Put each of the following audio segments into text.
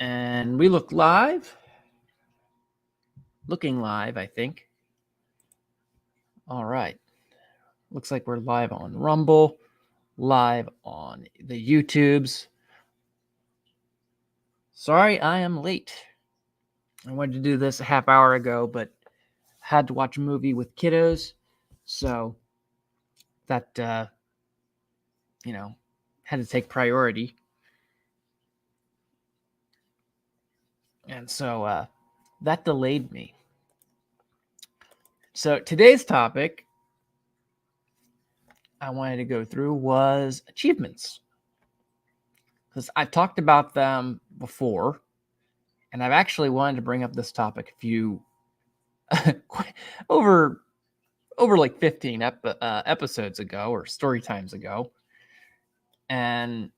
And we look live. Looking live, I think. All right. Looks like we're live on Rumble, live on the YouTubes. Sorry, I am late. I wanted to do this a half hour ago, but had to watch a movie with kiddos. So that, had to take priority. And so that delayed me. So today's topic I wanted to go through was achievements. Because I've talked about them before, and I've actually wanted to bring up this topic a few over like 15 episodes ago or story times ago. And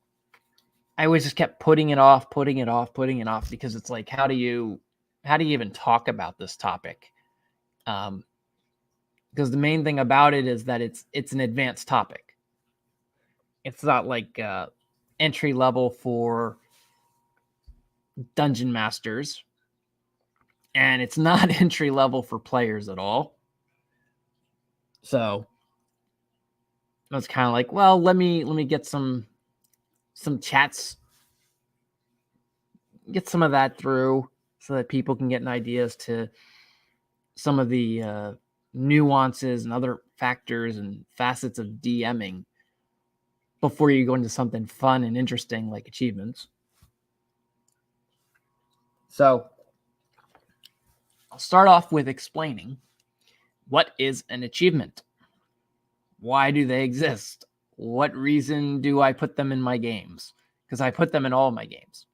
I always just kept putting it off because it's like, how do you even talk about this topic? Because the main thing about it is that it's an advanced topic. It's not like entry level for dungeon masters, and it's not entry level for players at all. So I was kind of like, well, let me get some chats, get some of that through so that people can get an idea as to some of the nuances and other factors and facets of DMing before you go into something fun and interesting like achievements. So I'll start off with explaining what is an achievement. Why do they exist? What reason do I put them in my games? Because I put them in all my games.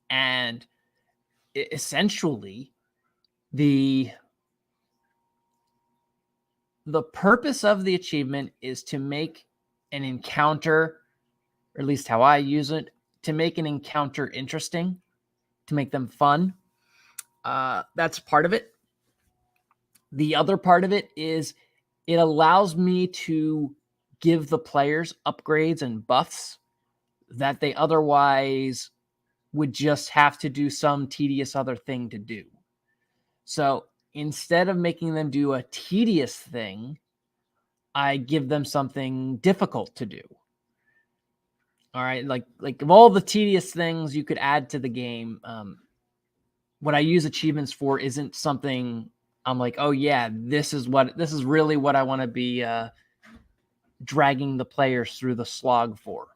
And essentially, the purpose of the achievement is to make an encounter, or at least how I use it, to make an encounter interesting, to make them fun. That's part of it. The other part of it is it allows me to give the players upgrades and buffs that they otherwise would just have to do some tedious other thing to do. So instead of making them do a tedious thing, I give them something difficult to do. All right, like of all the tedious things you could add to the game, what I use achievements for isn't something I'm like, oh yeah, this is really what I want to be dragging the players through the slog for.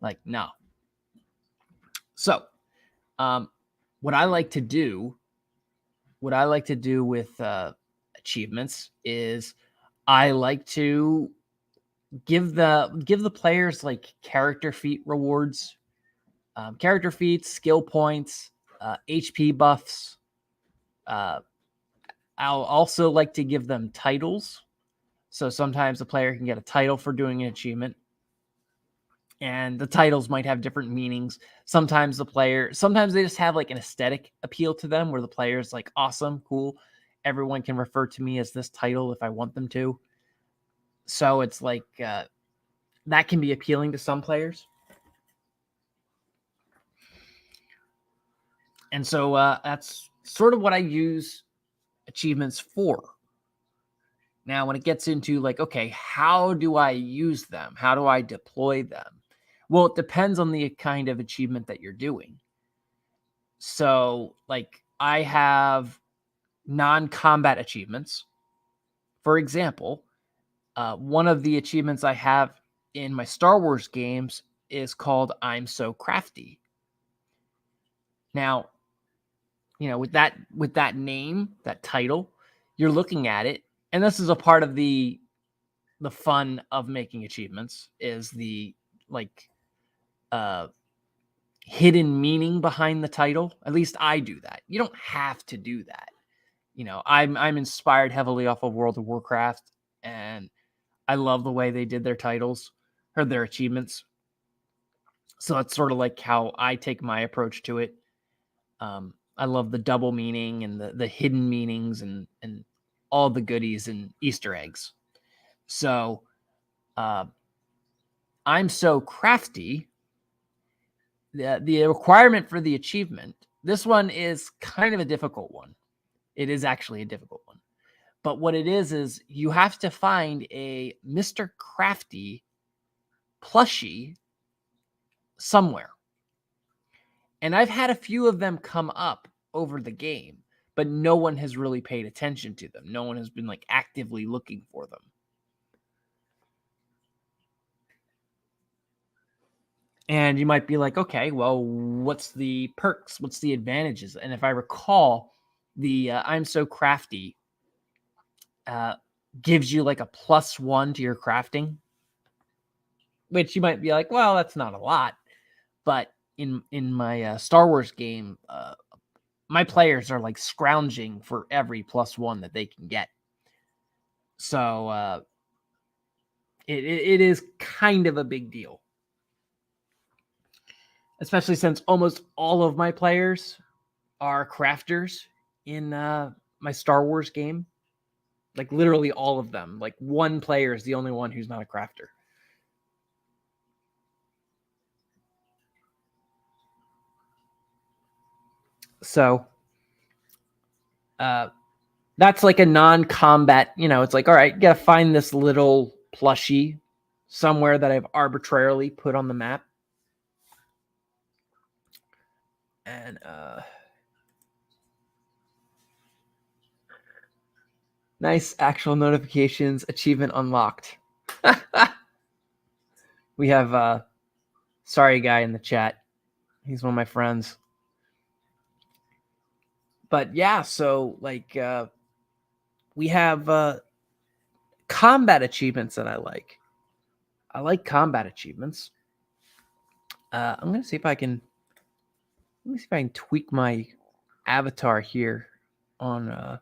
Like, no. So, what I like to do with achievements is I like to give the players like character feat rewards, character feats, skill points, HP buffs. I'll also like to give them titles. So sometimes the player can get a title for doing an achievement, and the titles might have different meanings. Sometimes they just have like an aesthetic appeal to them where the player's like, awesome, cool. Everyone can refer to me as this title if I want them to. So it's like that can be appealing to some players. And so that's sort of what I use achievements for. Now, when it gets into like, okay, how do I use them? How do I deploy them? Well, it depends on the kind of achievement that you're doing. So, like, I have non-combat achievements. For example, one of the achievements I have in my Star Wars games is called I'm So Crafty. Now, with that name, that title, you're looking at it, and this is a part of the fun of making achievements is the hidden meaning behind the title. At least I do that. You don't have to do that. I'm inspired heavily off of World of Warcraft, and I love the way they did their titles or their achievements. So it's sort of like how I take my approach to it. I love the double meaning and the hidden meanings and all the goodies and Easter eggs. So I'm So Crafty. the requirement for the achievement, this one is kind of a difficult one. It is actually a difficult one. But what it is you have to find a Mr. Crafty plushie somewhere. And I've had a few of them come up over the game, but no one has really paid attention to them. No one has been like actively looking for them. And you might be like, okay, well, what's the perks? What's the advantages? And if I recall, the I'm So Crafty gives you like a +1 to your crafting, which you might be like, well, that's not a lot. But in my Star Wars game, my players are like scrounging for every +1 that they can get. So it is kind of a big deal. Especially since almost all of my players are crafters in my Star Wars game. Like literally all of them. Like one player is the only one who's not a crafter. So that's like a non-combat, it's like, all right, you gotta find this little plushie somewhere that I've arbitrarily put on the map. And nice actual notifications, achievement unlocked. We have sorry guy in the chat. He's one of my friends. But yeah, so like we have combat achievements that I like. I like combat achievements. I'm gonna see if I can. Let me see if I can tweak my avatar here on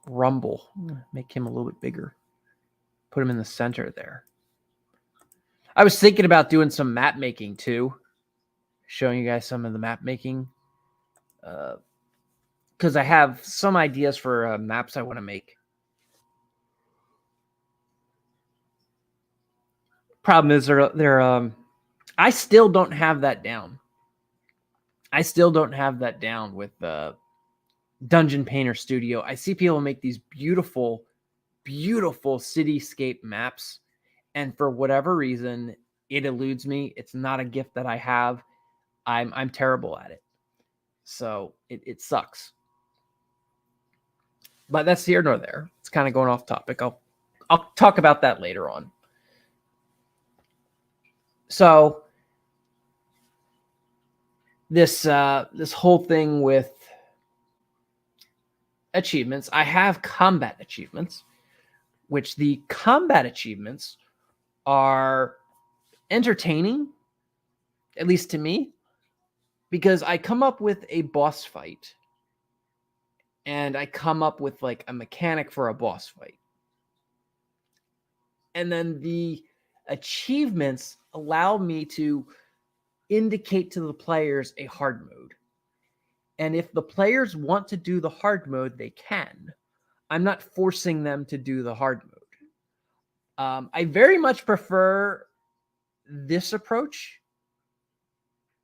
Rumble. Make him a little bit bigger. Put him in the center there. I was thinking about doing some map making too, showing you guys some of the map making, because I have some ideas for maps I want to make. Problem is they're I still don't have that down. I still don't have that down with Dungeon Painter Studio. I see people make these beautiful, beautiful cityscape maps, and for whatever reason, it eludes me. It's not a gift that I have. I'm terrible at it, so it sucks. But that's here nor there. It's kind of going off topic. I'll talk about that later on. So this whole thing with achievements, I have combat achievements, which the combat achievements are entertaining, at least to me, because I come up with a boss fight and I come up with like a mechanic for a boss fight. And then the achievements allow me to indicate to the players a hard mode. And if the players want to do the hard mode, they can. I'm not forcing them to do the hard mode. I very much prefer this approach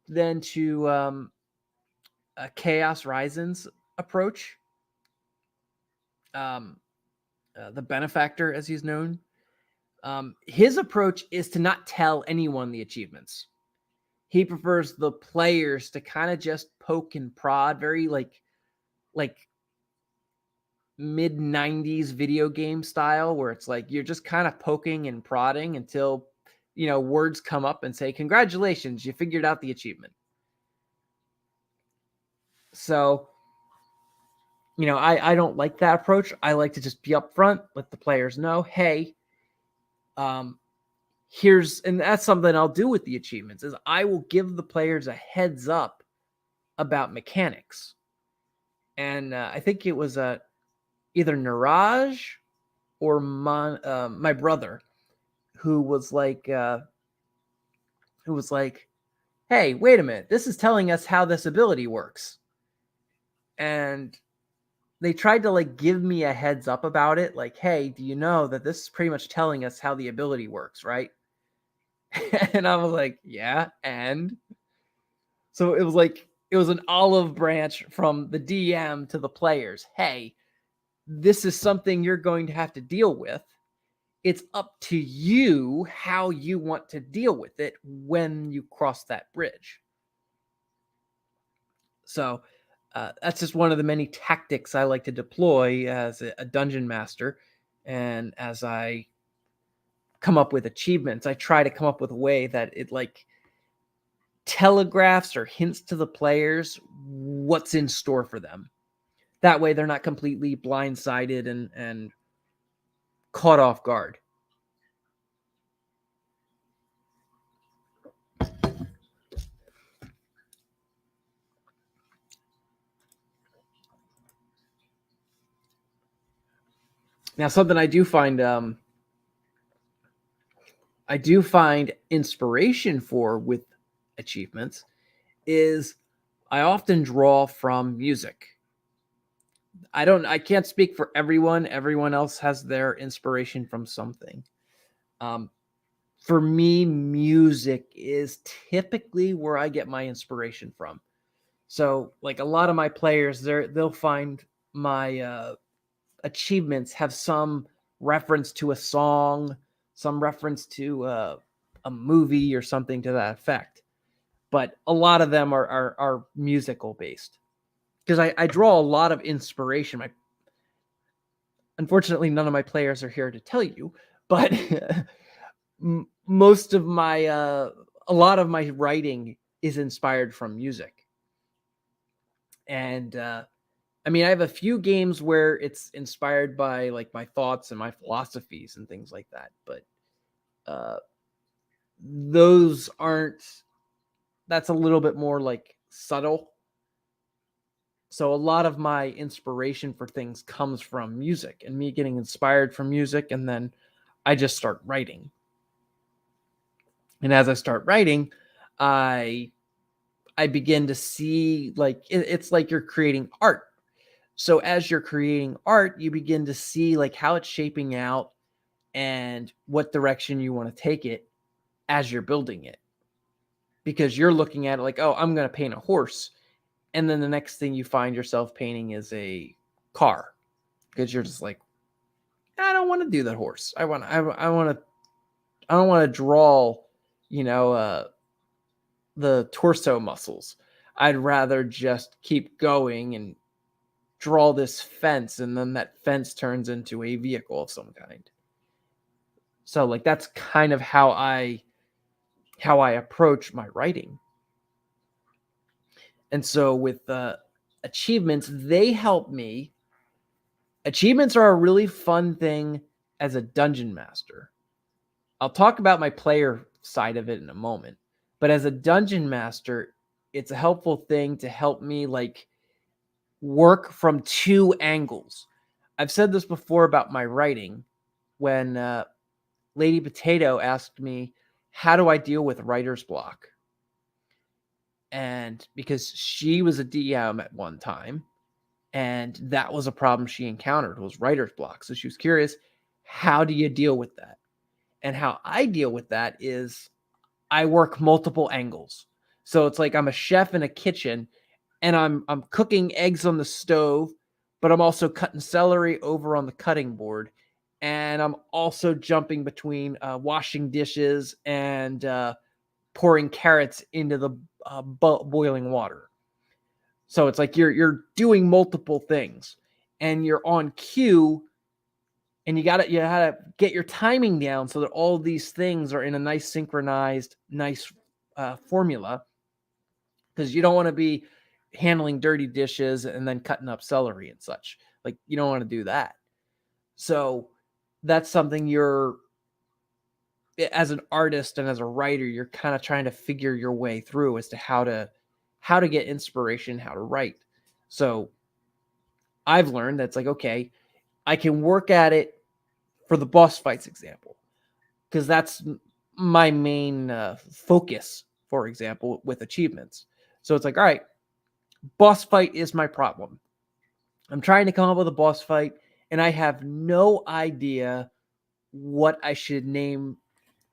than to Chaos Risen's approach. The Benefactor, as he's known. His approach is to not tell anyone the achievements. He prefers the players to kind of just poke and prod, very like mid 90s video game style, where it's like you're just kind of poking and prodding until words come up and say, congratulations, you figured out the achievement. So I don't like that approach. I like to just be upfront, let the players know, hey, and that's something I'll do with the achievements, is I will give the players a heads up about mechanics. And I think it was either Niraj or my brother who was like, hey, wait a minute, this is telling us how this ability works. And they tried to like give me a heads up about it, like, hey, do you know that this is pretty much telling us how the ability works, right? And I was like, yeah, and so it was like it was an olive branch from the DM to the players. Hey, this is something you're going to have to deal with. It's up to you how you want to deal with it when you cross that bridge. So that's just one of the many tactics I like to deploy as a dungeon master. And as I come up with achievements, I try to come up with a way that it like telegraphs or hints to the players what's in store for them. That way they're not completely blindsided and caught off guard. Now, something I do find inspiration for with achievements is I often draw from music. I can't speak for everyone. Everyone else has their inspiration from something. For me, music is typically where I get my inspiration from. So, like a lot of my players, they'll find my achievements have some reference to a song, some reference to a movie or something to that effect. But a lot of them are musical based because I draw a lot of inspiration. Unfortunately, none of my players are here to tell you, but most of my a lot of my writing is inspired from music. And I mean, I have a few games where it's inspired by like my thoughts and my philosophies and things like that, but uh, those aren't. That's a little bit more like subtle. So a lot of my inspiration for things comes from music and me getting inspired from music, and then I just start writing. And as I start writing, I I begin to see like it's like you're creating art. So as you're creating art, you begin to see like how it's shaping out and what direction you want to take it as you're building it. Because you're looking at it like, oh, I'm going to paint a horse. And then the next thing you find yourself painting is a car. Because you're just like, I don't want to do that horse. I don't want to draw, you know, the torso muscles. I'd rather just keep going and draw this fence, and then that fence turns into a vehicle of some kind. So like that's kind of how I approach my writing. And so with achievements, they help me. Achievements are a really fun thing as a dungeon master. I'll talk about my player side of it in a moment. But as a dungeon master, it's a helpful thing to help me like work from two angles. I've said this before about my writing when Lady Potato asked me, how do I deal with writer's block? And because she was a DM at one time, and that was a problem she encountered was writer's block. So she was curious, how do you deal with that? And how I deal with that is I work multiple angles. So it's like I'm a chef in a kitchen and I'm cooking eggs on the stove, but I'm also cutting celery over on the cutting board. And I'm also jumping between washing dishes and pouring carrots into the boiling water. So it's like you're doing multiple things, and you're on cue, and you gotta get your timing down so that all these things are in a nice synchronized, nice formula. Because you don't want to be handling dirty dishes and then cutting up celery and such. Like you don't want to do that. So that's something you're as an artist and as a writer, you're kind of trying to figure your way through as to how to get inspiration, how to write. So I've learned that's like, okay, I can work at it for the boss fights example, because that's my main focus, for example, with achievements. So it's like, all right, boss fight is my problem. I'm trying to come up with a boss fight, and I have no idea what I should name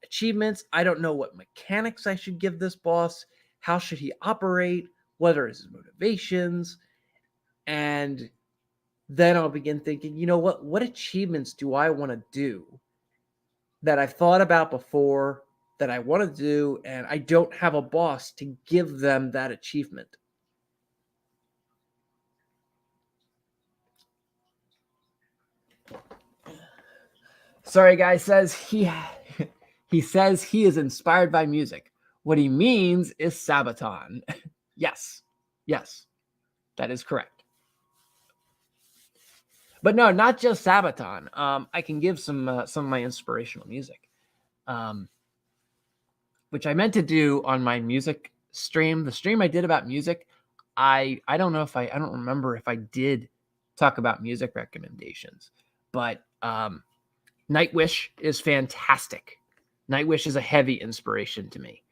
achievements. I don't know what mechanics I should give this boss. How should he operate? What are his motivations? And then I'll begin thinking, you know what achievements do I want to do that I've thought about before that I want to do, and I don't have a boss to give them that achievement. Sorry, guy says he says he is inspired by music. What he means is Sabaton. Yes, that is correct. But no, not just Sabaton. I can give some of my inspirational music, which I meant to do on my music stream. The stream I did about music, I don't know if I don't remember if I did talk about music recommendations, but Nightwish is fantastic. Nightwish is a heavy inspiration to me.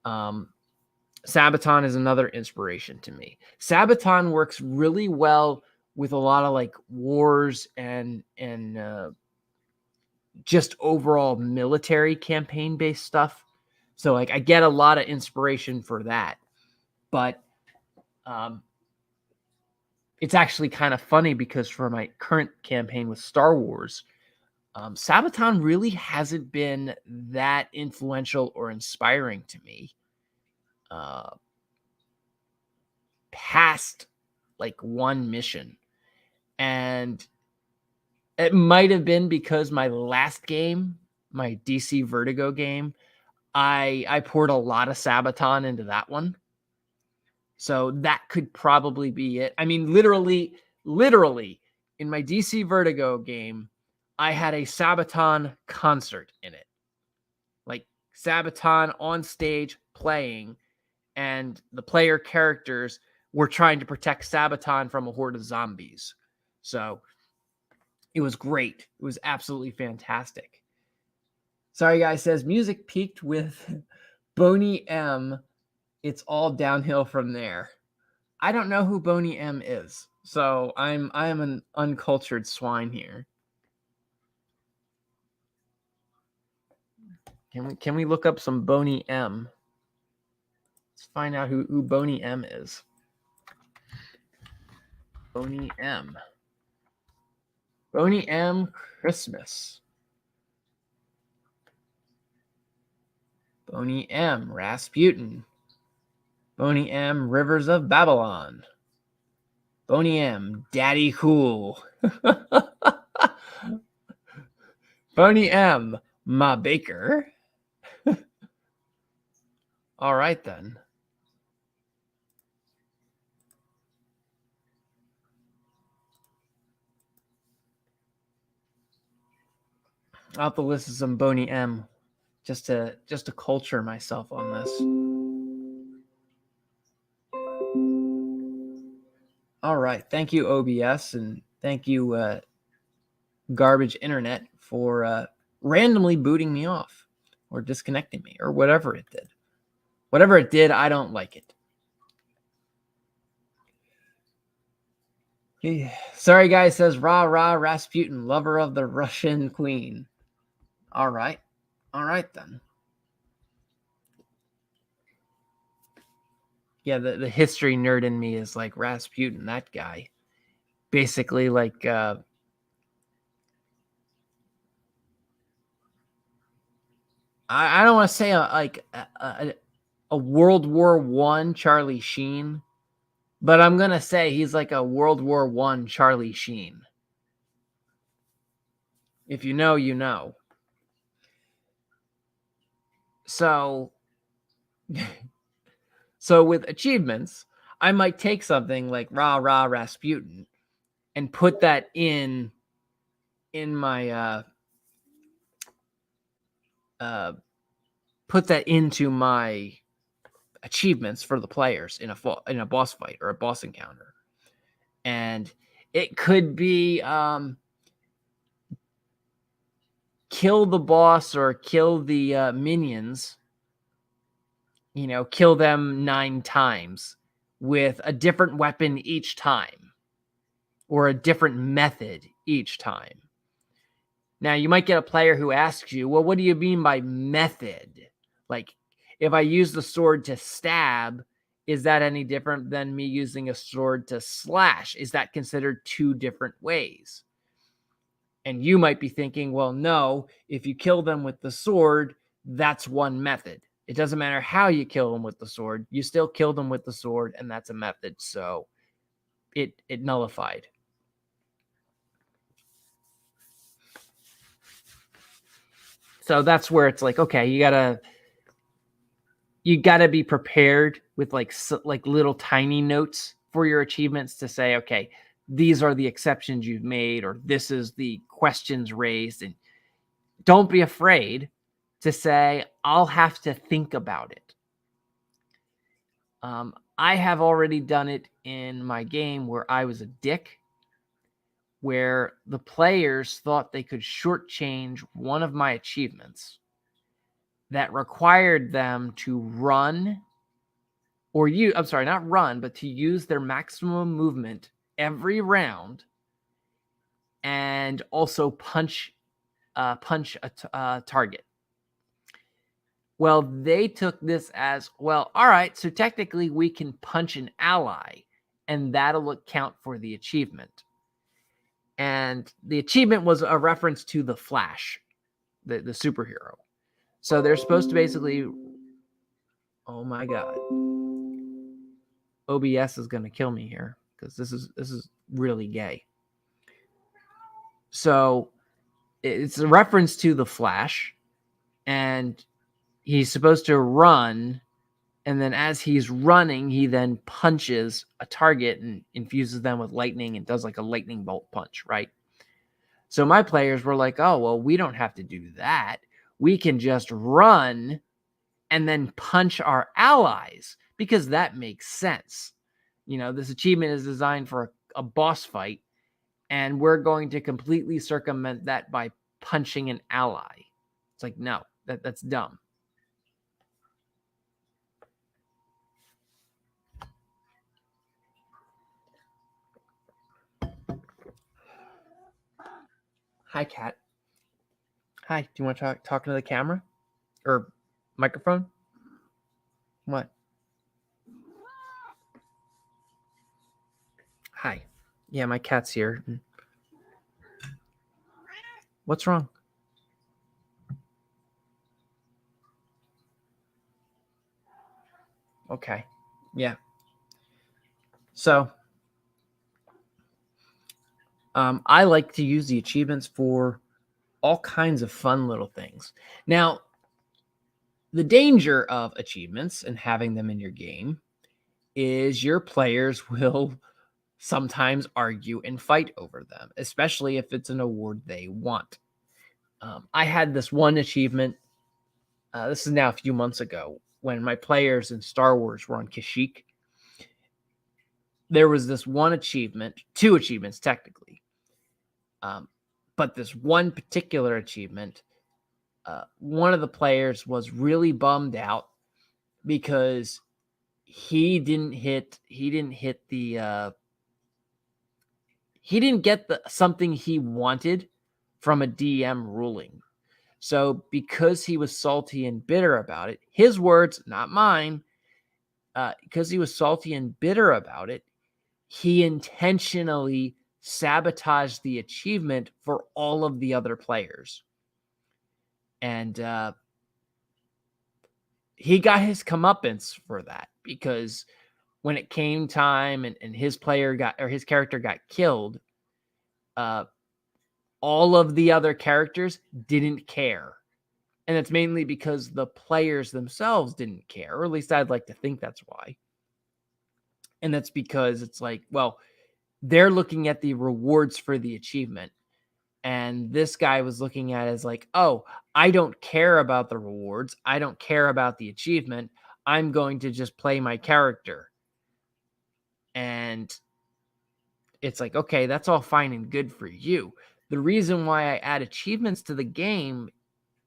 Sabaton is another inspiration to me. Sabaton works really well with a lot of like wars and just overall military campaign based stuff. So like I get a lot of inspiration for that. But it's actually kind of funny because for my current campaign with Star Wars, Sabaton really hasn't been that influential or inspiring to me past like one mission. And it might have been because my last game, my DC Vertigo game, I poured a lot of Sabaton into that one. So that could probably be it. I mean, literally in my DC Vertigo game, I had a Sabaton concert in it. Like Sabaton on stage playing, and the player characters were trying to protect Sabaton from a horde of zombies. So it was great. It was absolutely fantastic. Sorry, guy says music peaked with Boney M. It's all downhill from there. I don't know who Boney M is, so I am an uncultured swine here. Can we look up some Boney M? Let's find out who Boney M is. Boney M. Boney M. Christmas. Boney M. Rasputin. Boney M. Rivers of Babylon. Boney M. Daddy Cool. Boney M. Ma Baker. All right, then. I'll have to listen to some Boney M just to culture myself on this. All right. Thank you, OBS, and thank you, Garbage Internet, for randomly booting me off or disconnecting me or whatever it did. Whatever it did, I don't like it. Sorry, guy says, rah, rah, Rasputin, lover of the Russian queen. All right. All right, then. Yeah, the history nerd in me is like Rasputin, that guy. Basically, like, I don't want to say a World War I Charlie Sheen, but I'm going to say he's like a World War I Charlie Sheen. If you know, you know. So with achievements, I might take something like rah rah Rasputin and put that in my put that into my achievements for the players in a boss fight or a boss encounter. And it could be kill the boss or kill the minions, kill them 9 times with a different weapon each time or a different method each time. Now, you might get a player who asks you, well, what do you mean by method? Like, if I use the sword to stab, is that any different than me using a sword to slash? Is that considered two different ways? And you might be thinking, well, no, if you kill them with the sword, that's one method. It doesn't matter how you kill them with the sword. You still kill them with the sword, and that's a method. So it nullified. So that's where it's like, okay, you gotta be prepared with like little tiny notes for your achievements to say, okay, these are the exceptions you've made, or this is the questions raised. And don't be afraid to say, I'll have to think about it. I have already done it in my game where I was a dick, where the players thought they could shortchange one of my achievements that required them to run not run, but to use their maximum movement every round and also punch a target. Well, they took this as, well, all right, so technically we can punch an ally and that'll count for the achievement. And the achievement was a reference to the Flash, the superhero. So they're supposed to basically, oh my God, OBS is going to kill me here because this is really gay. So it's a reference to the Flash, and he's supposed to run, and then as he's running, he then punches a target and infuses them with lightning and does like a lightning bolt punch, right? So my players were like, oh, well, we don't have to do that. We can just run and then punch our allies because that makes sense. You know, this achievement is designed for a boss fight, and we're going to completely circumvent that by punching an ally. It's like, no, that's dumb. Hi, cat. Hi, do you want to talk to the camera or microphone? What? Hi. Yeah, my cat's here. What's wrong? Okay. Yeah. So, I like to use the achievements for all kinds of fun little things. Now, the danger of achievements and having them in your game is your players will sometimes argue and fight over them, especially if it's an award they want. I had this one achievement. This is now a few months ago when my players in Star Wars were on Kashyyyk. There was this one achievement, two achievements technically, but this one particular achievement, one of the players was really bummed out because he didn't get something he wanted from a DM ruling. So because he was salty and bitter about it, his words, not mine, because he was salty and bitter about it, he intentionally sabotaged the achievement for all of the other players. And he got his comeuppance for that, because when it came time and his character got killed, all of the other characters didn't care. And it's mainly because the players themselves didn't care, or at least I'd like to think that's why. And that's because it's like, well, they're looking at the rewards for the achievement. And this guy was looking at it as like, oh, I don't care about the rewards. I don't care about the achievement. I'm going to just play my character. And it's like, okay, that's all fine and good for you. The reason why I add achievements to the game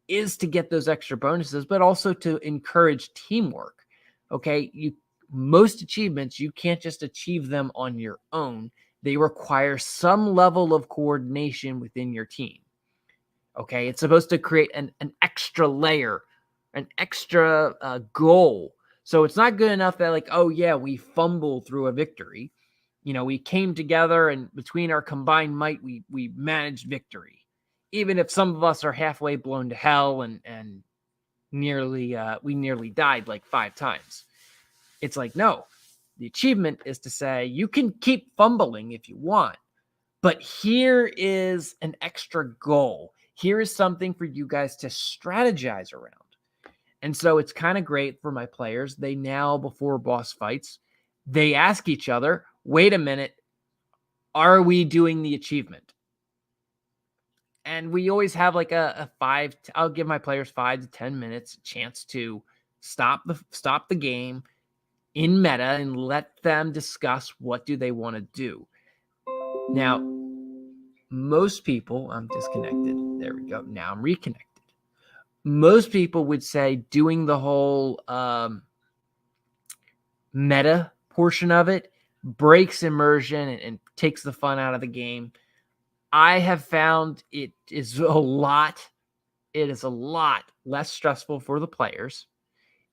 is to get those extra bonuses, but also to encourage teamwork. Okay, most achievements, you can't just achieve them on your own. They require some level of coordination within your team. Okay, it's supposed to create an extra layer, an extra goal. So it's not good enough that, like, oh yeah, we fumble through a victory. We came together, and between our combined might, we managed victory. Even if some of us are halfway blown to hell and we nearly died like 5 times. It's like, no, the achievement is to say you can keep fumbling if you want, but here is an extra goal. Here is something for you guys to strategize around. And so it's kind of great for my players. They now, before boss fights, they ask each other, wait a minute, are we doing the achievement? And we always have like I'll give my players 5 to 10 minutes chance to stop the game in meta and let them discuss what do they want to do. Now, most people, I'm disconnected. There we go. Now I'm reconnected. Most people would say doing the whole meta portion of it breaks immersion and takes the fun out of the game. I have found it is a lot less stressful for the players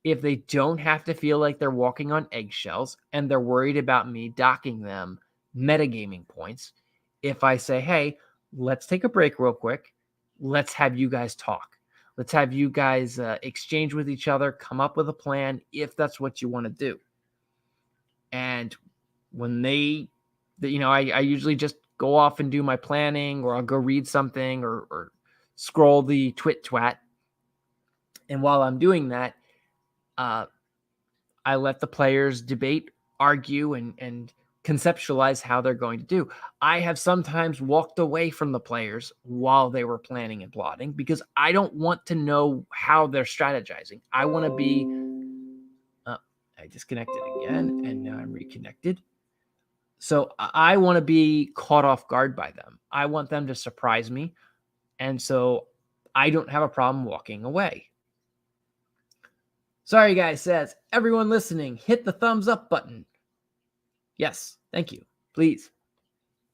if they don't have to feel like they're walking on eggshells and they're worried about me docking them metagaming points. If I say, hey, let's take a break real quick. Let's have you guys talk. Let's have you guys exchange with each other, come up with a plan if that's what you want to do. And when I usually just go off and do my planning, or I'll go read something or scroll the twat. And while I'm doing that, I let the players debate, argue, and conceptualize how they're going to do. I have sometimes walked away from the players while they were planning and plotting because I don't want to know how they're strategizing. I want to be... I disconnected again, and now I'm reconnected. So I want to be caught off guard by them. I want them to surprise me. And so I don't have a problem walking away. Sorry, guys, says everyone listening, hit the thumbs up button. Yes, thank you. Please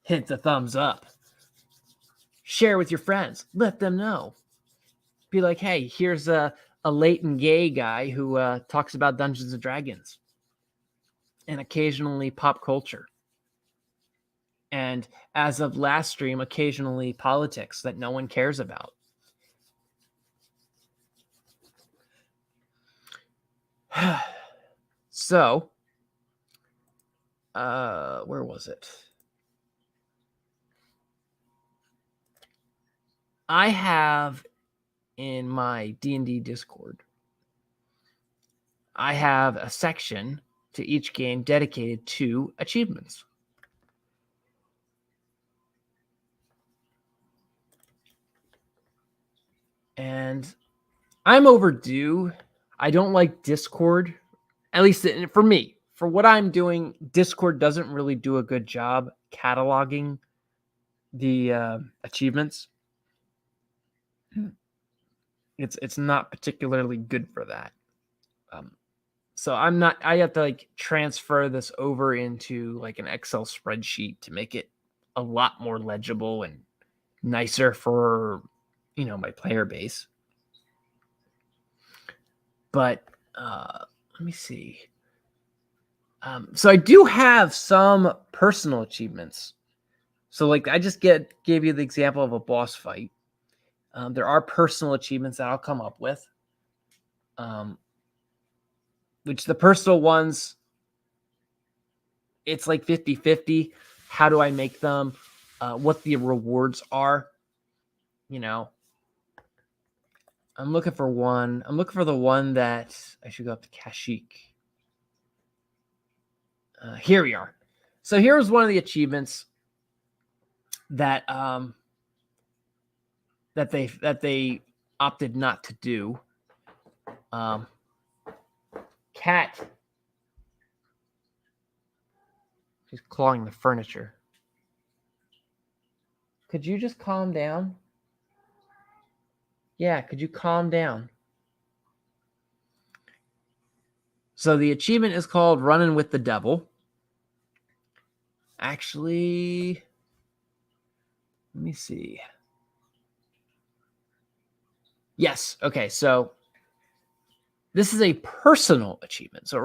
hit the thumbs up. Share with your friends. Let them know. Be like, hey, here's a latent gay guy who talks about Dungeons and Dragons and occasionally pop culture. And as of last stream, occasionally politics that no one cares about. So, where was it? I have in my D&D Discord, I have a section to each game dedicated to achievements. And I'm overdue. I don't like Discord, at least for me. For what I'm doing, Discord doesn't really do a good job cataloging the achievements. It's not particularly good for that. So I have to like transfer this over into like an Excel spreadsheet to make it a lot more legible and nicer for, my player base. But let me see. So I do have some personal achievements. So like I just gave you the example of a boss fight. There are personal achievements that I'll come up with. Which the personal ones, it's like 50-50. How do I make them? What the rewards are? I'm looking for one. I'm looking for the one that I should go up to Kashyyyk. Here we are. So here's one of the achievements that that they opted not to do. Cat, she's clawing the furniture. Could you just calm down? Yeah, could you calm down? So the achievement is called Running with the Devil. Actually, let me see. Yes. Okay. So this is a personal achievement. So it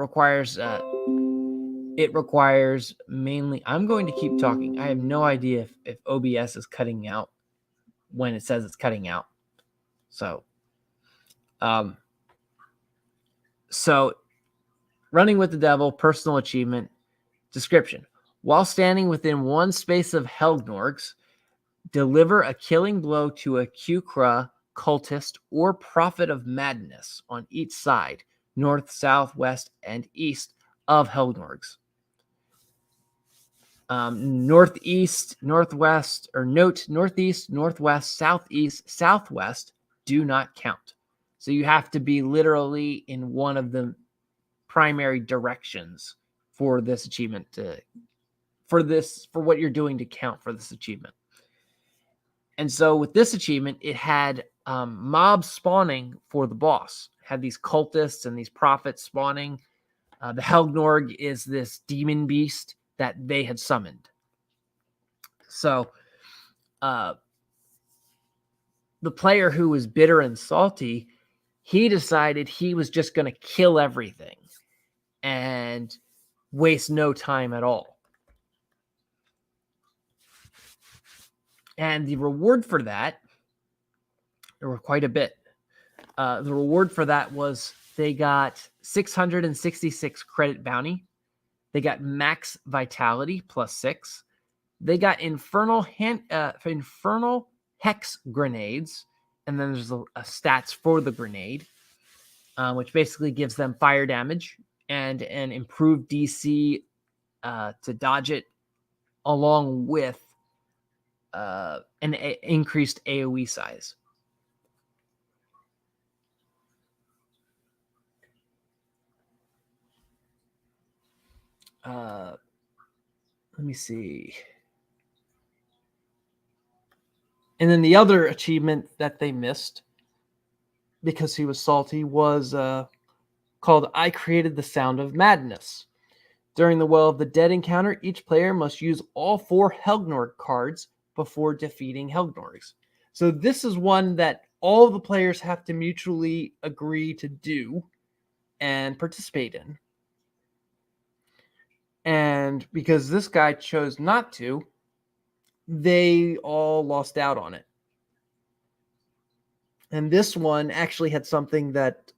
requires mainly. I'm going to keep talking. I have no idea if OBS is cutting out when it says it's cutting out. So, um, so running with the devil, personal achievement description. While standing within one space of Helgnorgs, deliver a killing blow to a Kukra cultist or prophet of madness on each side, north, south, west, and east of Helgnorgs. Northeast, northwest, or note northeast, northwest, southeast, southwest do not count. So you have to be literally in one of the primary directions for this achievement for what you're doing to count for this achievement. And so with this achievement, it had mobs spawning for the boss. It had these cultists and these prophets spawning. The Helgnorg is this demon beast that they had summoned. So the player who was bitter and salty, he decided he was just going to kill everything and waste no time at all. And the reward for that, there were quite a bit. The reward for that was they got 666 credit bounty. They got max vitality +6. They got infernal hex grenades, and then there's a stats for the grenade, which basically gives them fire damage and an improved DC to dodge it, along with an increased AoE size. Let me see. And then the other achievement that they missed because he was salty was called I Created the Sound of Madness. During the Well of the Dead encounter, each player must use all 4 Helgnorg cards before defeating Helgnorgs. So this is one that all the players have to mutually agree to do and participate in. And because this guy chose not to, they all lost out on it. And this one actually had something that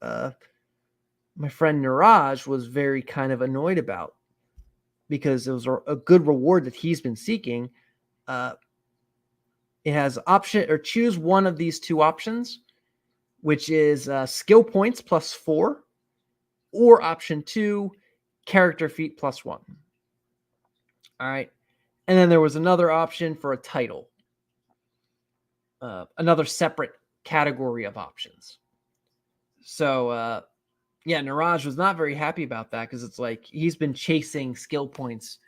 my friend Niraj was very kind of annoyed about, because it was a good reward that he's been seeking. It has option or choose one of these 2 options, which is skill points +4, or option 2, character feat +1. All right. And then there was another option for a title, another separate category of options. So, yeah, Niraj was not very happy about that, because it's like he's been chasing skill points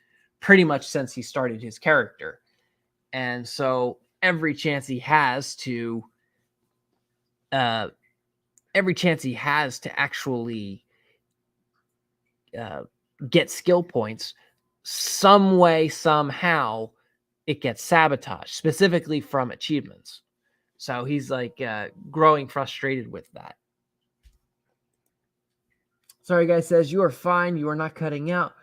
pretty much since he started his character. And so every chance he has to actually get skill points, some way, somehow, it gets sabotaged, specifically from achievements. So he's like growing frustrated with that. Sorry, guy says, you are fine. You are not cutting out.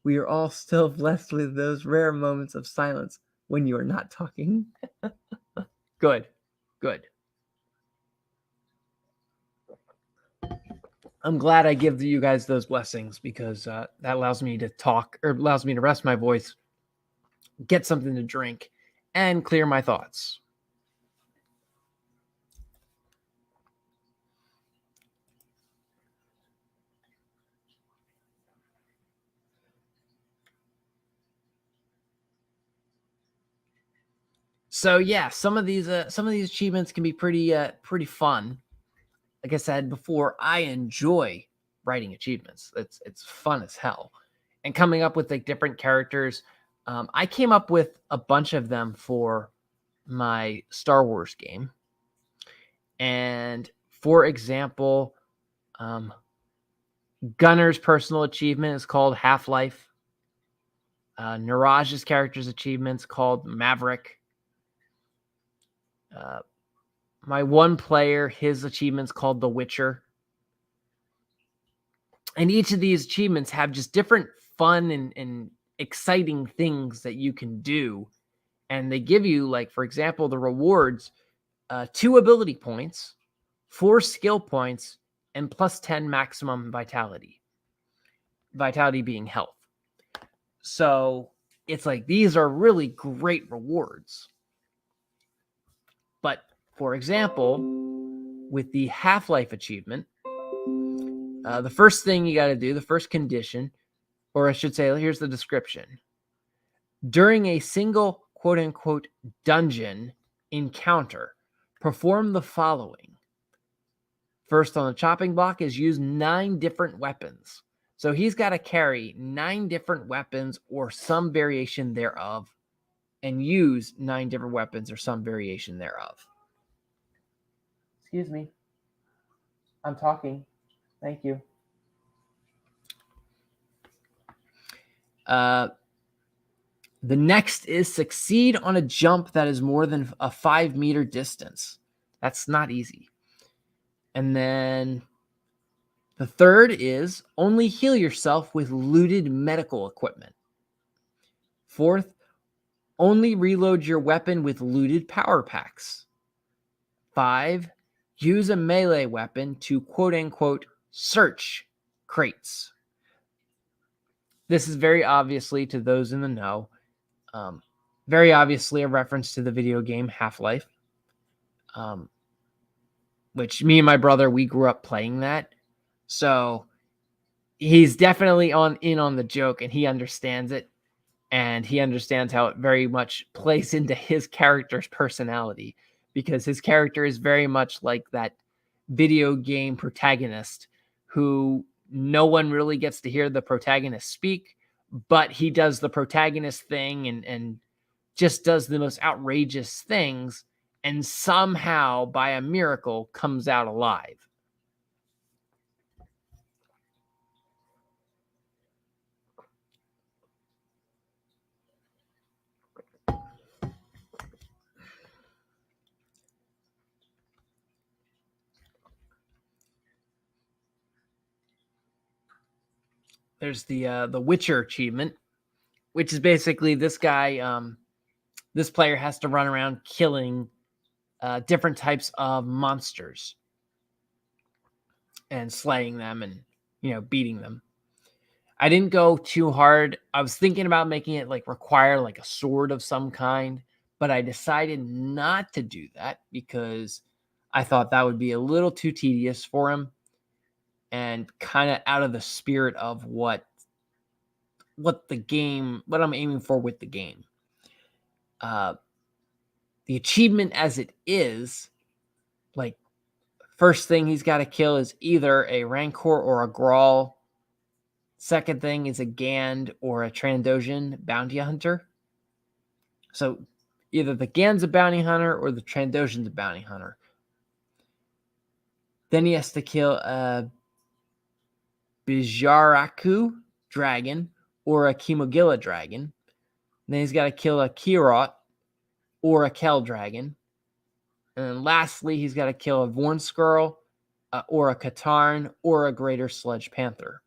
We are all still blessed with those rare moments of silence when you are not talking. Good. I'm glad I give you guys those blessings, because that allows me to talk, or allows me to rest my voice, get something to drink, and clear my thoughts. So yeah, some of these achievements can be pretty fun. Like I said before, I enjoy writing achievements. It's fun as hell, and coming up with like different characters. I came up with a bunch of them for my Star Wars game, and for example, Gunner's personal achievement is called Half-Life. Niraj's character's achievement is called Maverick. My one player, his achievement's called The Witcher. And each of these achievements have just different fun and exciting things that you can do. And they give you, like, for example, the rewards, 2 ability points, 4 skill points, and plus 10 maximum vitality. Vitality being health. So it's like these are really great rewards. But for example, with the Half-Life achievement, the first thing you got to do, the first condition, or I should say, here's the description. During a single quote unquote dungeon encounter, perform the following. First on the chopping block is use 9 different weapons. So he's got to carry 9 different weapons or some variation thereof and use 9 different weapons or some variation thereof. Excuse me. I'm talking. Thank you. The next is succeed on a jump that is more than a 5-meter distance. That's not easy. And then the third is only heal yourself with looted medical equipment. Fourth, only reload your weapon with looted power packs. 5, use a melee weapon to quote unquote search crates. This is very obviously, to those in the know, very obviously a reference to the video game Half-Life, which me and my brother, we grew up playing that. So he's definitely in on the joke, and he understands it, and he understands how it very much plays into his character's personality, because his character is very much like that video game protagonist who no one really gets to hear the protagonist speak, but he does the protagonist thing and just does the most outrageous things, and somehow by a miracle comes out alive. There's the Witcher achievement, which is basically this guy, this player has to run around killing different types of monsters and slaying them and, beating them. I didn't go too hard. I was thinking about making it like require like a sword of some kind, but I decided not to do that because I thought that would be a little too tedious for him and kind of out of the spirit of what I'm aiming for with the game. The achievement as it is, like, first thing he's got to kill is either a Rancor or a Grawl. Second thing is a Gand or a Trandoshan bounty hunter. So either the Gand's a bounty hunter or the Trandoshan's a bounty hunter. Then he has to kill a Bijaraku dragon or a Kimogilla dragon. Then he's got to kill a Kirot or a Kel dragon. And then lastly, he's got to kill a Vornskirl or a Katarn or a Greater Sledge Panther.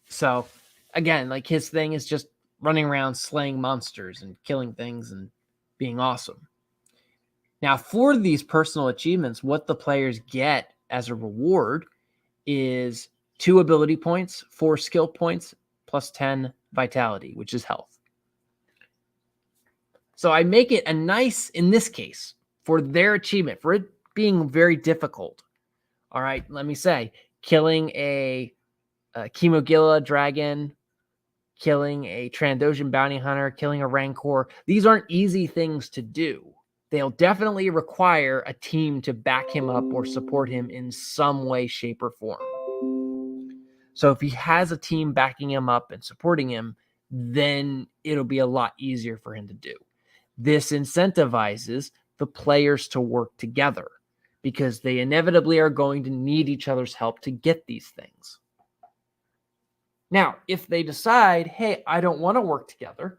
So, again, like, his thing is just running around slaying monsters and killing things and being awesome. Now, for these personal achievements, what the players get as a reward is 2 ability points, 4 skill points, plus 10 vitality, which is health. So I make it a nice, in this case, for their achievement, for it being very difficult. All right, let me say, killing a Kimogilla dragon, killing a Trandoshan bounty hunter, killing a Rancor. These aren't easy things to do. They'll definitely require a team to back him up or support him in some way, shape, or form. So if he has a team backing him up and supporting him, then it'll be a lot easier for him to do. This incentivizes the players to work together because they inevitably are going to need each other's help to get these things. Now, if they decide, hey, I don't want to work together,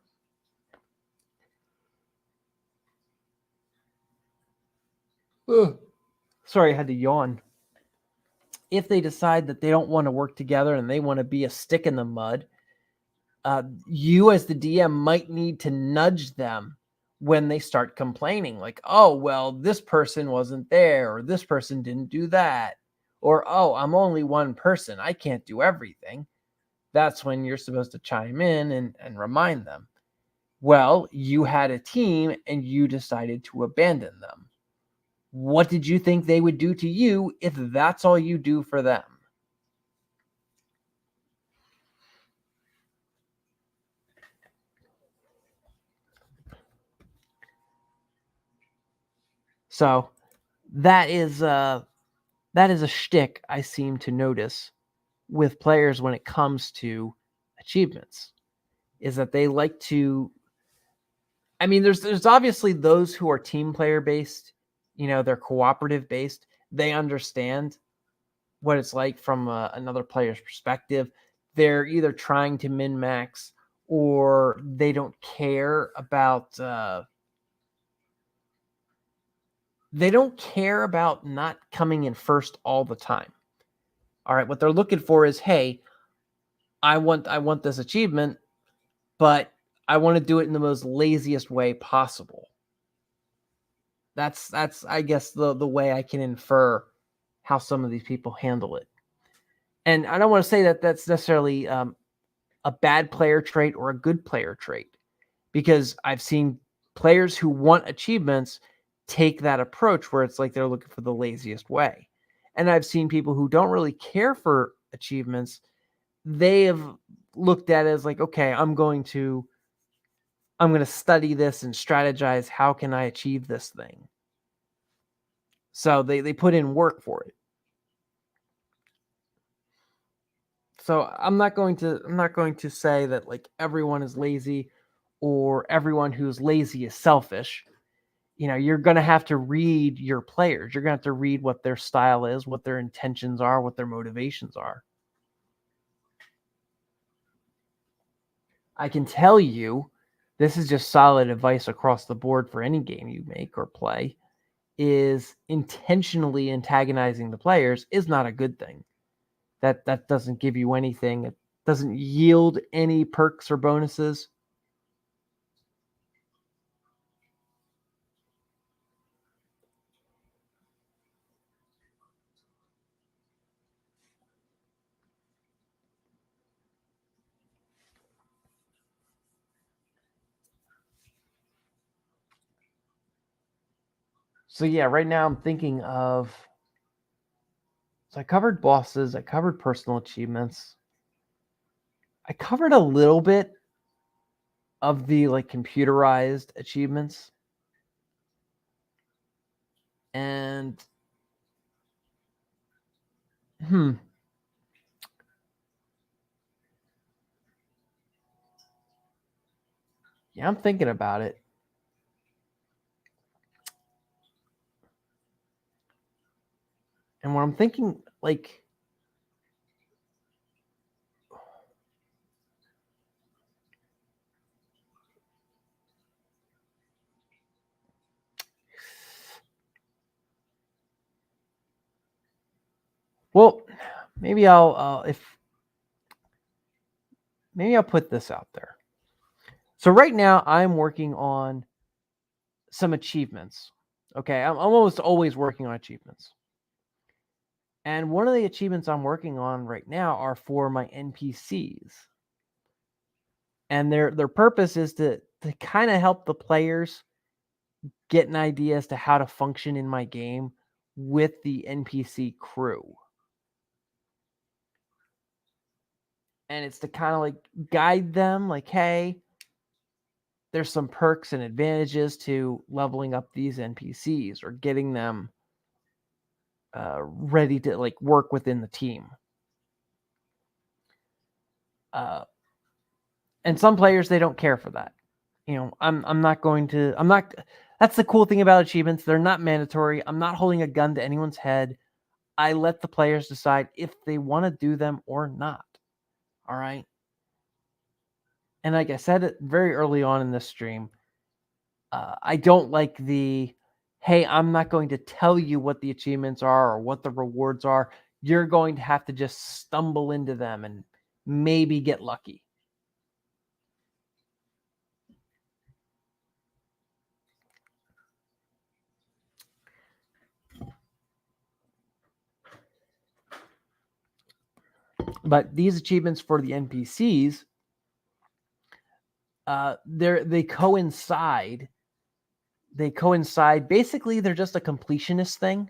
Ugh. Sorry, I had to yawn. If they decide that they don't want to work together and they want to be a stick in the mud, you as the DM might need to nudge them when they start complaining, like, oh, well, this person wasn't there, or this person didn't do that, or, oh, I'm only one person, I can't do everything. That's when you're supposed to chime in and remind them, well, you had a team and you decided to abandon them. What did you think they would do to you if that's all you do for them? So that is a shtick I seem to notice with players when it comes to achievements, is that they like to. I mean, there's obviously those who are team player based, they're cooperative based. They understand what it's like from another player's perspective. They're either trying to min max or they don't care about. They don't care about not coming in first all the time. All right, what they're looking for is, hey, I want this achievement, but I want to do it in the most laziest way possible. That's I guess the way I can infer how some of these people handle it. And I don't want to say that that's necessarily a bad player trait or a good player trait, because I've seen players who want achievements take that approach where it's like they're looking for the laziest way. And I've seen people who don't really care for achievements. They have looked at it as like, okay, I'm going to study this and strategize. How can I achieve this thing? So they put in work for it. So I'm not going to say that like everyone is lazy or everyone who's lazy is selfish. You're going to have to read your players. You're going to have to read what their style is, what their intentions are, what their motivations are. I can tell you, this is just solid advice across the board for any game you make or play, is intentionally antagonizing the players is not a good thing. That doesn't give you anything. It doesn't yield any perks or bonuses. So yeah, right now I'm thinking of. So I covered bosses. I covered personal achievements. I covered a little bit of the like computerized achievements. And hmm. Yeah, I'm thinking about it. And when I'm thinking like well, maybe I'll put this out there. So right now I'm working on some achievements. Okay, I'm almost always working on achievements. And one of the achievements I'm working on right now are for my NPCs. And their purpose is to kind of help the players get an idea as to how to function in my game with the NPC crew. And it's to kind of like guide them, like, hey, there's some perks and advantages to leveling up these NPCs or getting them ready to like work within the team. And some players, they don't care for that. I'm not. That's the cool thing about achievements. They're not mandatory. I'm not holding a gun to anyone's head. I let the players decide if they want to do them or not. All right. And like I said it very early on in this stream, I don't like the, hey, I'm not going to tell you what the achievements are or what the rewards are. You're going to have to just stumble into them and maybe get lucky. But these achievements for the NPCs, they coincide. They coincide. Basically, they're just a completionist thing.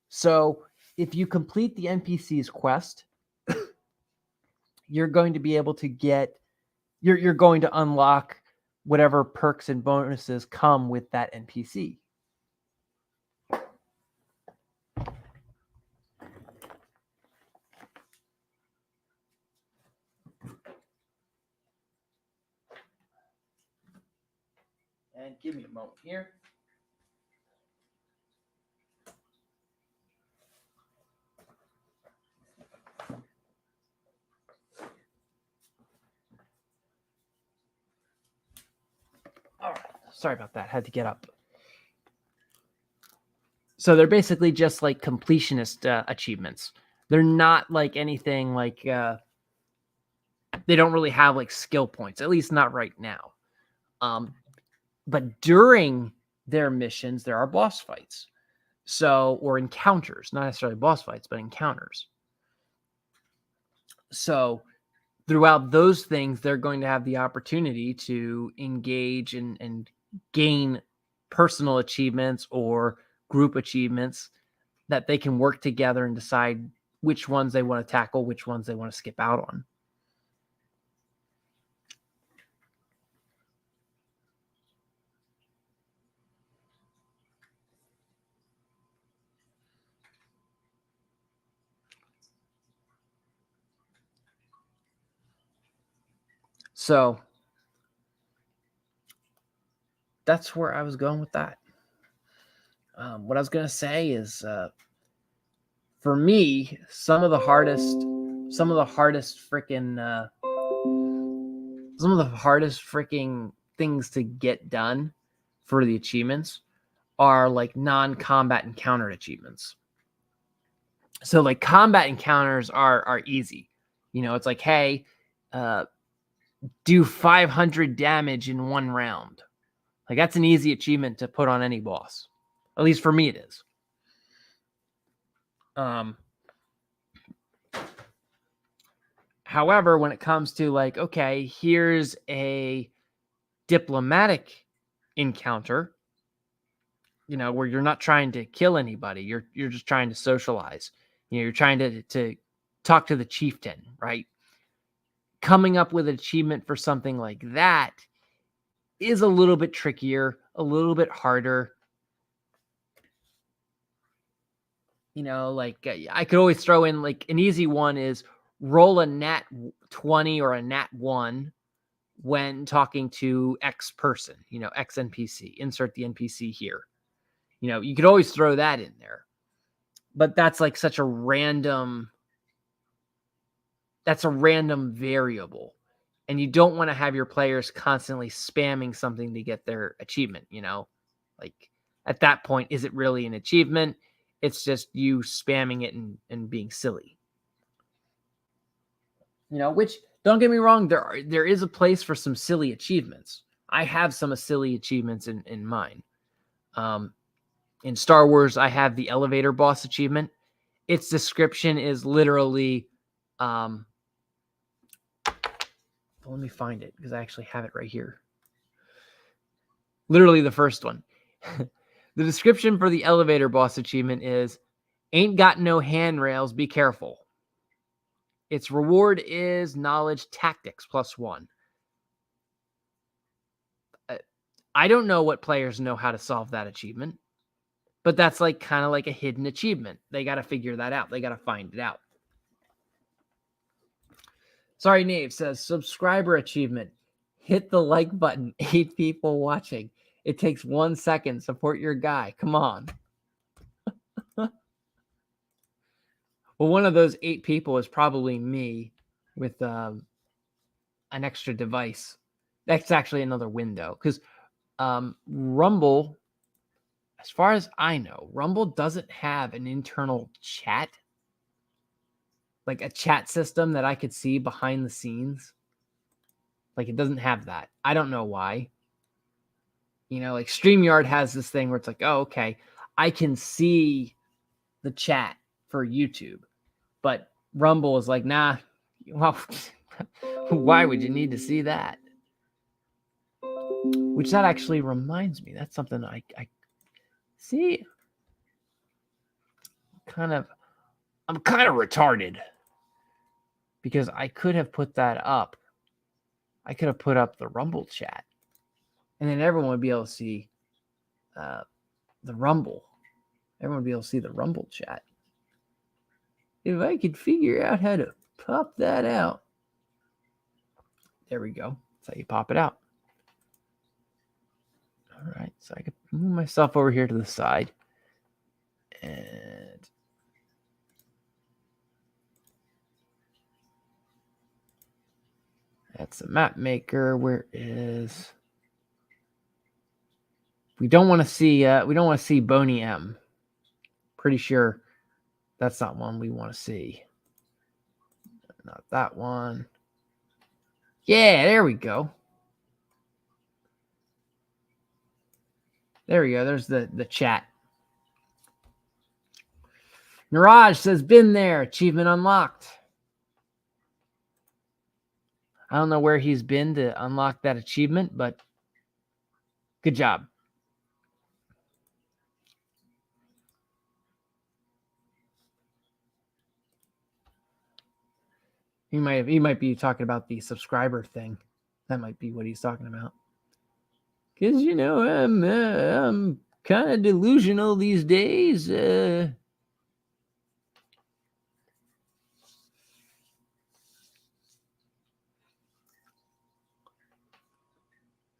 So if you complete the NPC's quest, you're going to be able to get, you're going to unlock whatever perks and bonuses come with that NPC. And give me a moment here. All right. Sorry about that. Had to get up. So they're basically just like completionist achievements. They're not like anything like they don't really have like skill points, at least not right now. But during their missions, there are boss fights. So, or encounters, not necessarily boss fights, but encounters. So throughout those things, they're going to have the opportunity to engage and gain personal achievements or group achievements that they can work together and decide which ones they want to tackle, which ones they want to skip out on. So that's where I was going with that. What I was going to say is, for me, some of the hardest freaking things to get done for the achievements are like non-combat encounter achievements. So like combat encounters are easy. You know, it's like, hey, do 500 damage in one round. Like that's an easy achievement to put on any boss. At least for me it is. However, when it comes to like, okay, here's a diplomatic encounter, you know, where you're not trying to kill anybody, you're just trying to socialize. You know, you're trying to talk to the chieftain, right? Coming up with an achievement for something like that is a little bit trickier, a little bit harder. You know, like I could always throw in like an easy one is roll a nat 20 or a nat 1 when talking to X person, you know, X NPC. Insert the NPC here. You know, you could always throw that in there. But that's like such a random variable. And you don't want to have your players constantly spamming something to get their achievement, you know? Like at that point, is it really an achievement? It's just you spamming it and being silly. You know, which don't get me wrong, there is a place for some silly achievements. I have some silly achievements in mine. In Star Wars, I have the elevator boss achievement. Its description is literally, let me find it because I actually have it right here. Literally the first one. The description for the elevator boss achievement is, ain't got no handrails, be careful. Its reward is knowledge tactics +1. I don't know what players know how to solve that achievement, but that's like kind of like a hidden achievement. They got to figure that out. They got to find it out. Sorry, Nave says subscriber achievement. Hit the like button. 8 people watching. It takes 1 second. Support your guy. Come on. Well, one of those 8 people is probably me with an extra device. That's actually another window because Rumble as far as I know, Rumble doesn't have an internal chat, like a chat system that I could see behind the scenes. Like it doesn't have that. I don't know why. Like StreamYard has this thing where it's like, oh, okay, I can see the chat for YouTube, but Rumble is like, nah, well, why would you need to see that? Which that actually reminds me, that's something I see. I'm kind of retarded because I could have put that up. I could have put up the Rumble chat, and then everyone would be able to see the Rumble. Everyone would be able to see the Rumble chat. If I could figure out how to pop that out. There we go. That's how you pop it out. All right. So I could move myself over here to the side. And that's the map maker. Where is... We don't want to see Boney M. Pretty sure that's not one we want to see. Not that one. Yeah, there we go. There we go. There's the chat. Niraj says, been there. Achievement unlocked. I don't know where he's been to unlock that achievement, but good job. He might be talking about the subscriber thing. That might be what he's talking about. Because, I'm kind of delusional these days.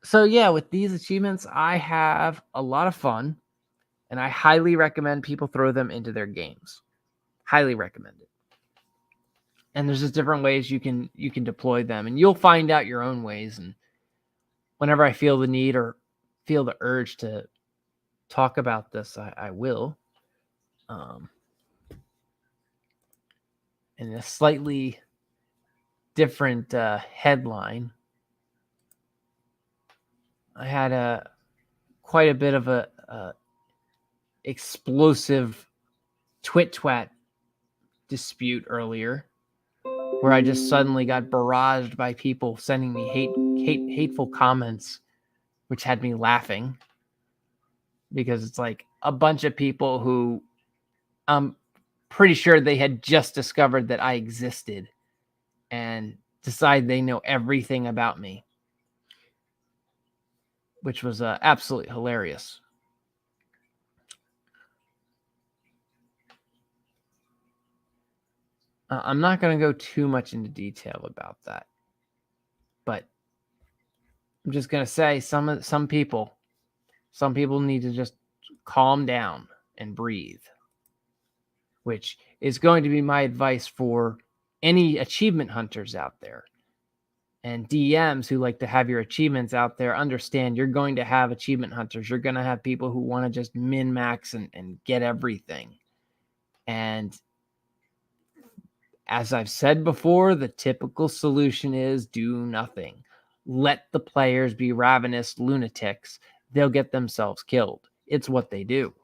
So, yeah, with these achievements, I have a lot of fun. And I highly recommend people throw them into their games. Highly recommend it. And there's just different ways you can deploy them. And you'll find out your own ways. And whenever I feel the need or feel the urge to talk about this, I will. In a slightly different headline, I had quite a bit of a explosive twit-twat dispute earlier, where I just suddenly got barraged by people sending me hateful comments, which had me laughing, because it's like a bunch of people who I'm pretty sure they had just discovered that I existed and decide they know everything about me, which was absolutely hilarious. I'm not going to go too much into detail about that, but I'm just going to say some people need to just calm down and breathe, which is going to be my advice for any achievement hunters out there. And DMs who like to have your achievements out there, understand you're going to have achievement hunters. You're going to have people who want to just min-max and get everything. And as I've said before, the typical solution is do nothing. Let the players be ravenous lunatics. They'll get themselves killed. It's what they do.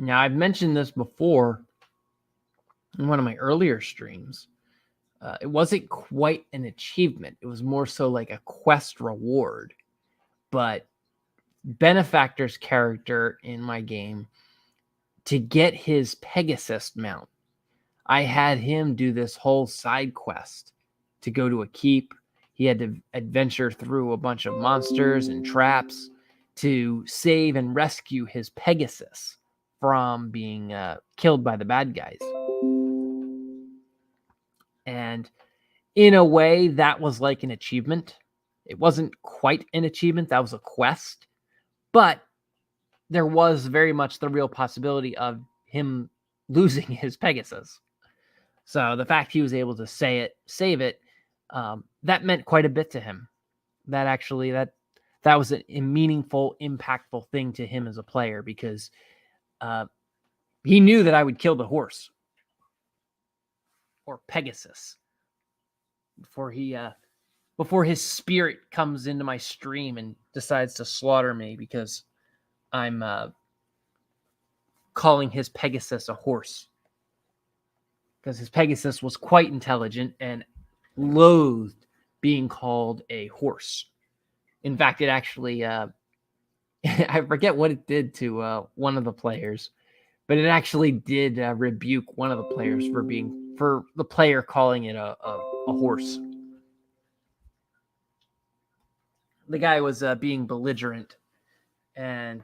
Now, I've mentioned this before in one of my earlier streams. It wasn't quite an achievement. It was more so like a quest reward. But Benefactor's character in my game, to get his Pegasus mount, I had him do this whole side quest to go to a keep. He had to adventure through a bunch of monsters and traps to save and rescue his Pegasus from being killed by the bad guys. And And in a way, that was like an achievement. It wasn't quite an achievement. That was a quest. But there was very much the real possibility of him losing his Pegasus. So the fact he was able to save it, that meant quite a bit to him. That was a meaningful, impactful thing to him as a player, because he knew that I would kill the horse or Pegasus before his spirit comes into my stream and decides to slaughter me because I'm calling his Pegasus a horse. Because his Pegasus was quite intelligent and loathed being called a horse. In fact, it actually, I forget what it did to one of the players, but it actually did rebuke one of the players for the player calling it a horse. The guy was being belligerent, and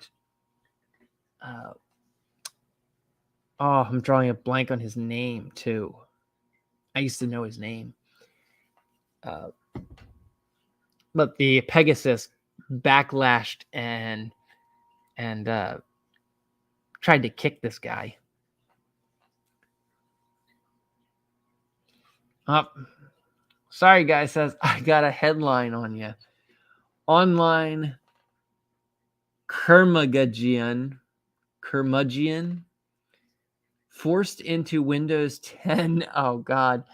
I'm drawing a blank on his name too. I used to know his name. But the Pegasus backlashed and tried to kick this guy. Sorry, guy says, I got a headline on you. Online curmudgeon forced into Windows 10. Oh, God.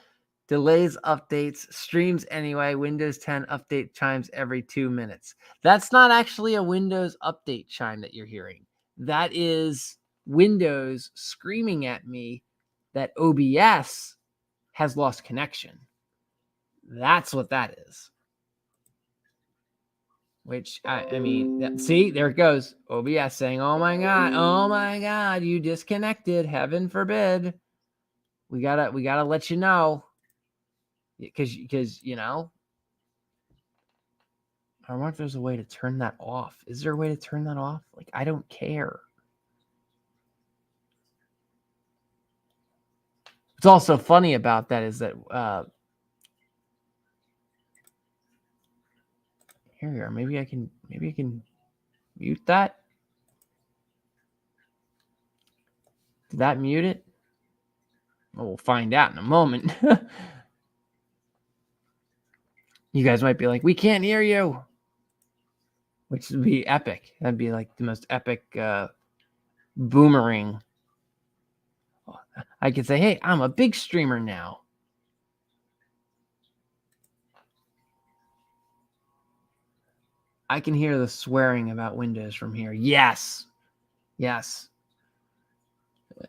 Delays updates, streams anyway. Windows 10 update chimes every 2 minutes. That's not actually a Windows update chime that you're hearing. That is Windows screaming at me that OBS has lost connection. That's what that is. Which, I mean, see, there it goes. OBS saying, oh my God, you disconnected. Heaven forbid. We gotta let you know. Because, you know, I wonder if there's a way to turn that off. Is there a way to turn that off? Like, I don't care. What's also funny about that is that, here we are. Maybe I can mute that. Did that mute it? Well, we'll find out in a moment. You guys might be like, we can't hear you, which would be epic. That'd be like the most epic boomerang. I could say, hey, I'm a big streamer now. I can hear the swearing about Windows from here. Yes.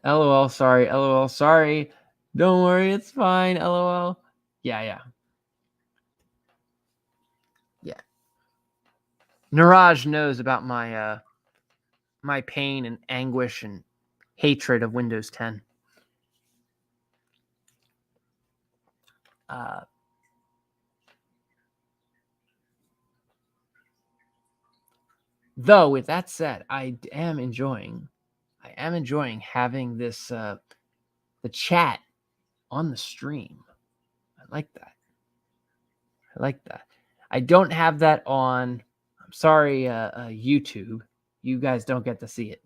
LOL, sorry. LOL, sorry. Don't worry, it's fine. LOL. Yeah. Niraj knows about my my pain and anguish and hatred of Windows 10. Though, with that said, I am enjoying having this the chat on the stream. I like that. I don't have that on. I'm sorry, YouTube. You guys don't get to see it,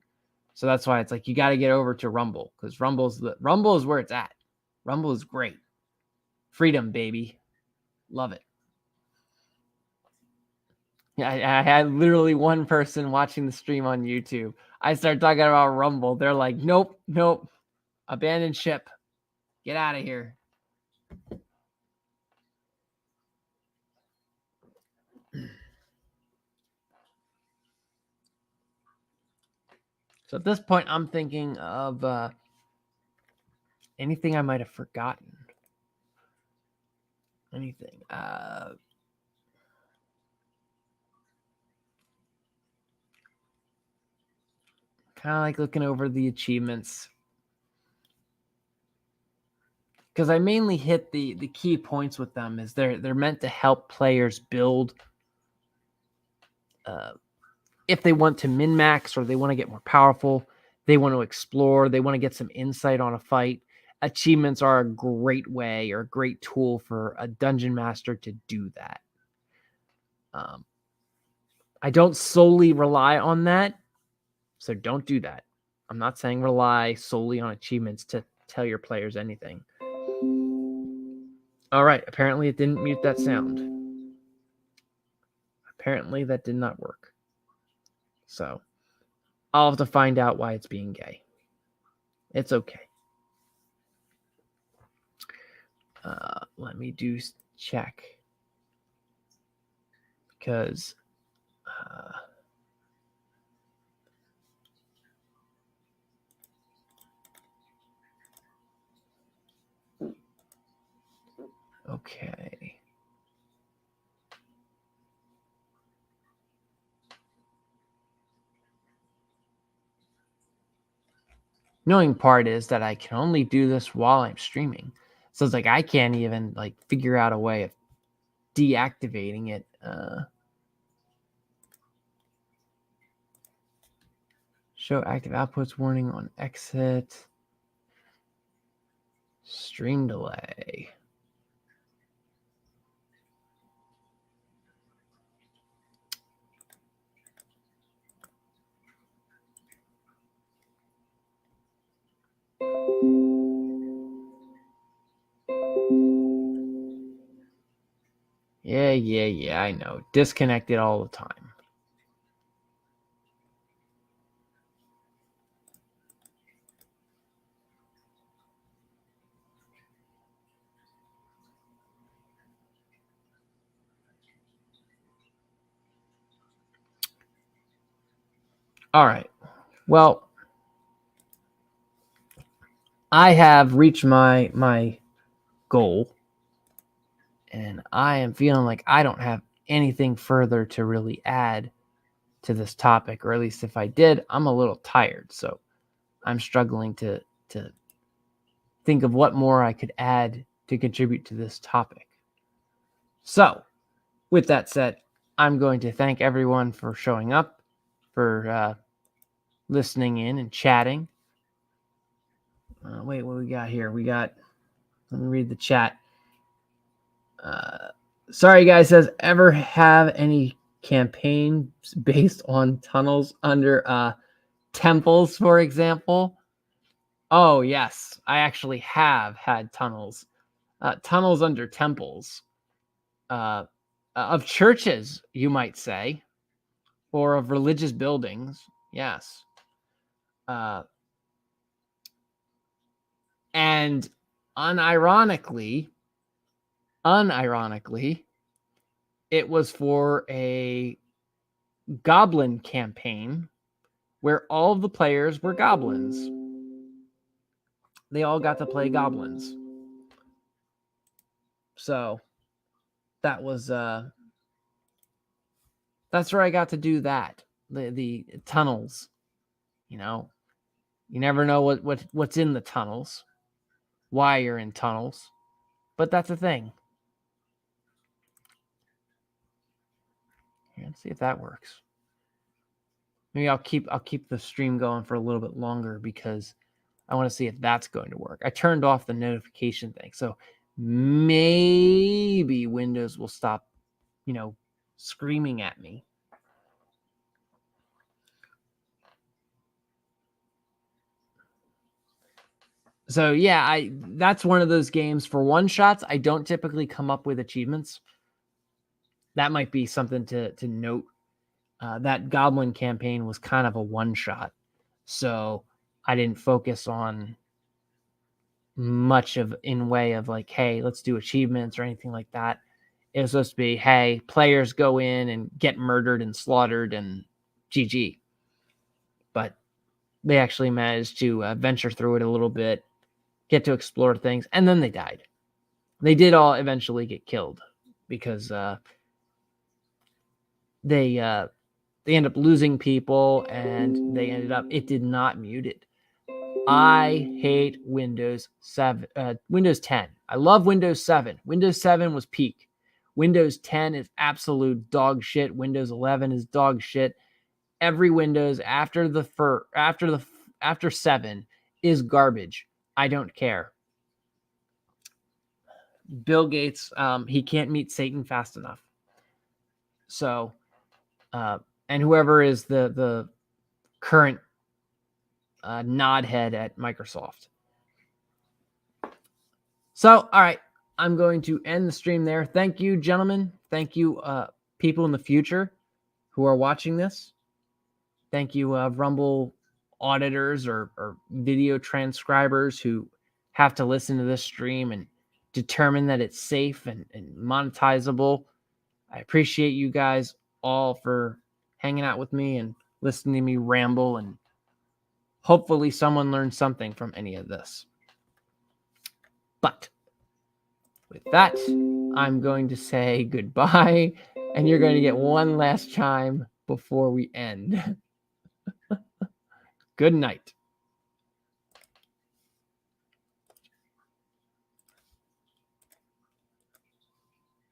so that's why it's like you got to get over to Rumble, because Rumble is where it's at. Rumble is great. Freedom, baby, love it. Yeah, I had literally one person watching the stream on YouTube. I started talking about Rumble. They're like, nope, abandon ship, get out of here. So at this point, I'm thinking of anything I might have forgotten. Anything. Kind of like looking over the achievements, because I mainly hit the key points with them. Is they're meant to help players build. If they want to min-max or they want to get more powerful, they want to explore, they want to get some insight on a fight, achievements are a great way or a great tool for a dungeon master to do that. I don't solely rely on that, so don't do that. I'm not saying rely solely on achievements to tell your players anything. All right, apparently it didn't mute that sound. Apparently that did not work. So I'll have to find out why it's being gay. It's okay. Let me do check. Because okay. Annoying part is that I can only do this while I'm streaming. So it's like I can't even like figure out a way of deactivating it. Show active outputs warning on exit. Stream delay. Yeah, I know. Disconnected all the time. All right. Well, I have reached my goal, and I am feeling like I don't have anything further to really add to this topic, or at least if I did, I'm a little tired. So I'm struggling to think of what more I could add to contribute to this topic. So, with that said, I'm going to thank everyone for showing up, for listening in and chatting. Wait, what we got here? Let me read the chat. Sorry, guys, says, ever have any campaigns based on tunnels under temples, for example? Oh, yes, I actually have had tunnels. Tunnels under temples. Of churches, you might say, or of religious buildings. Yes. And unironically, it was for a goblin campaign where all of the players were goblins. They all got to play goblins. So that was that's where I got to do that. The tunnels. You know, you never know what's in the tunnels, why you're in tunnels, but that's a thing. Here, let's see if that works. Maybe I'll keep the stream going for a little bit longer because I want to see if that's going to work. I turned off the notification thing, so maybe Windows will stop, screaming at me. So yeah, that's one of those games for one shots. I don't typically come up with achievements. That might be something to note. That Goblin campaign was kind of a one shot, so I didn't focus on much of in way of like, hey, let's do achievements or anything like that. It was supposed to be, hey, players go in and get murdered and slaughtered and GG. But they actually managed to venture through it a little bit, get to explore things, and then they died. They did all eventually get killed because they end up losing people, and it did not mute it. I hate Windows 7, Windows 10. I love Windows 7. Windows 7 was peak. Windows 10 is absolute dog shit. Windows 11 is dog shit. Every Windows after 7 is garbage. I don't care. Bill Gates, he can't meet Satan fast enough. So, and whoever is the current nod head at Microsoft. So, all right, I'm going to end the stream there. Thank you, gentlemen. Thank you, people in the future who are watching this. Thank you, Rumble auditors or video transcribers who have to listen to this stream and determine that it's safe and monetizable. I appreciate you guys all for hanging out with me and listening to me ramble, and hopefully someone learned something from any of this. But with that, I'm going to say goodbye, and you're going to get one last chime before we end. Good night.